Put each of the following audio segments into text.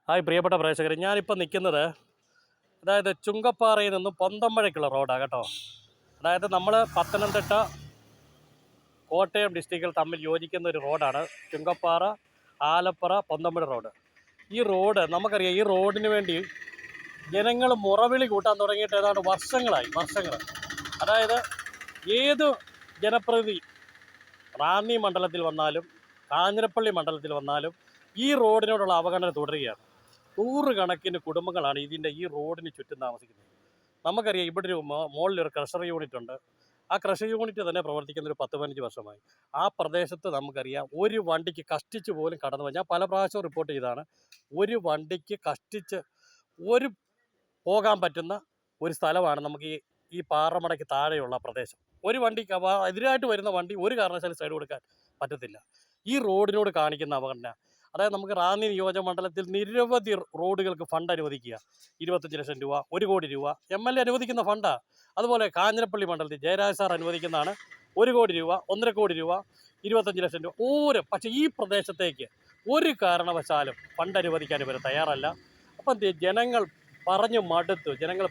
Hi പ്രിയപ്പെട്ട പ്രേക്ഷകരെ, ഞാനിപ്പോൾ നിൽക്കുന്നത് അതായത് ചുങ്കപ്പാറയിൽ നിന്നും പൊന്തമഴയ്ക്കുള്ള റോഡാണ് കേട്ടോ. അതായത് നമ്മൾ പത്തനംതിട്ട കോട്ടയം ഡിസ്ട്രിക്റ്റുകൾ തമ്മിൽ യോജിക്കുന്ന ഒരു റോഡാണ് ചുങ്കപ്പാറ ആലപ്പുറ പൊന്തമഴ റോഡ്. ഈ റോഡ് നമുക്കറിയാം, ഈ റോഡിന് വേണ്ടി ജനങ്ങൾ മുറവിളി കൂട്ടാൻ തുടങ്ങിയിട്ട് ഏതാണ്ട് വർഷങ്ങൾ. അതായത് ഏത് ജനപ്രതിനിധി റാന്നി മണ്ഡലത്തിൽ വന്നാലും കാഞ്ഞിരപ്പള്ളി മണ്ഡലത്തിൽ വന്നാലും ഈ റോഡിനോടുള്ള അവഗണന തുടരുകയാണ്. നൂറുകണക്കിന് കുടുംബങ്ങളാണ് ഈ റോഡിന് ചുറ്റും താമസിക്കുന്നത്. നമുക്കറിയാം, ഇവിടെ ഒരു മുകളിലൊരു ക്രഷർ യൂണിറ്റ് ഉണ്ട്. ആ ക്രഷർ യൂണിറ്റ് തന്നെ പ്രവർത്തിക്കുന്ന ഒരു 10-15 വർഷമായി. ആ പ്രദേശത്ത് നമുക്കറിയാം, ഒരു വണ്ടിക്ക് കഷ്ടിച്ച് പോലും കടന്നു പോയി. ഞാൻ പല പ്രാവശ്യവും റിപ്പോർട്ട് ചെയ്താണ്. ഒരു വണ്ടിക്ക് കഷ്ടിച്ച് പോകാൻ പറ്റുന്ന ഒരു സ്ഥലമാണ് നമുക്ക് ഈ പാറമടയ്ക്ക് താഴെയുള്ള പ്രദേശം. ഒരു വണ്ടിക്ക് എതിരായിട്ട് വരുന്ന വണ്ടി ഒരു കാരണവശാലും സൈഡ് കൊടുക്കാൻ പറ്റത്തില്ല. ഈ റോഡിനോട് കാണിക്കുന്ന അവഗണന, അതായത് നമുക്ക് റാന്നി നിയോജക മണ്ഡലത്തിൽ നിരവധി റോഡുകൾക്ക് ഫണ്ട് അനുവദിക്കുക. 25 ലക്ഷം രൂപ, 1 കോടി രൂപ MLA അനുവദിക്കുന്ന ഫണ്ടാണ്. അതുപോലെ കാഞ്ഞിരപ്പള്ളി മണ്ഡലത്തിൽ ജയരാജ് സാർ അനുവദിക്കുന്നതാണ് 1 കോടി രൂപ, 1.5 കോടി രൂപ, 25 ലക്ഷം രൂപ പക്ഷേ ഈ പ്രദേശത്തേക്ക് ഒരു കാരണവശാലും ഫണ്ട് അനുവദിക്കാൻ ഇവർ തയ്യാറല്ല. അപ്പം ജനങ്ങൾ പറഞ്ഞു മടുത്തു, ജനങ്ങൾ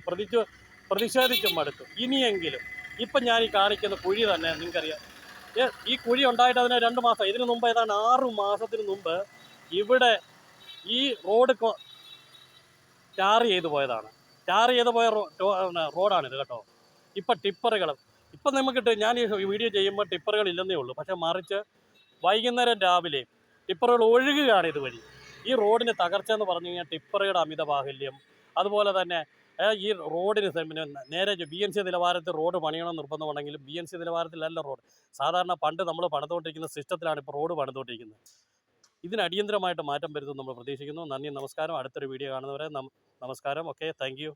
പ്രതിഷേധിച്ച് മടുത്തു. ഇനിയെങ്കിലും ഇപ്പം ഞാൻ ഈ കാണിക്കുന്ന കുഴി തന്നെ നിങ്ങൾക്കറിയാം, ഈ കുഴി ഉണ്ടായിട്ട് അതിന് 2 മാസം, ഇതിനു മുമ്പ് ഏതാണ്ട് 6 മാസത്തിന് മുമ്പ് ഇവിടെ ഈ റോഡ് ടാർ ചെയ്തു പോയതാണ്. ടാർ ചെയ്ത് പോയ റോഡാണിത് കേട്ടോ. ഇപ്പം ടിപ്പറുകൾ, ഇപ്പം നമുക്കിട്ട് ഞാൻ ഈ വീഡിയോ ചെയ്യുമ്പോൾ ടിപ്പറുകൾ ഇല്ലെന്നേ ഉള്ളൂ. പക്ഷേ മറിച്ച് വൈകുന്നേരം രാവിലെ ടിപ്പറുകൾ ഒഴുകുകയാണ് ഇതുവഴി. ഈ റോഡിന് തകർച്ച എന്ന് പറഞ്ഞു കഴിഞ്ഞാൽ ടിപ്പറുകളുടെ അമിത ബാഹല്യം. അതുപോലെ തന്നെ ഈ റോഡിന് നേരെ BNC നിലവാരത്തിൽ റോഡ് പണിയണമെന്ന് നിർബന്ധമുണ്ടെങ്കിലും BNC നിലവാരത്തിലല്ല റോഡ്. സാധാരണ പണ്ട് നമ്മൾ പണിതുകൊണ്ടിരിക്കുന്ന സിസ്റ്റത്തിലാണ് ഇപ്പോൾ റോഡ് പണിതുകൊണ്ടിരിക്കുന്നത്. ഇതിന് അടിയന്തരമായിട്ട് മാറ്റം വരുത്തും നമ്മൾ പ്രതീക്ഷിക്കുന്നു. നന്ദി, നമസ്കാരം. അടുത്തൊരു വീഡിയോ കാണുന്നവരെ നമസ്കാരം. Okay, thank you.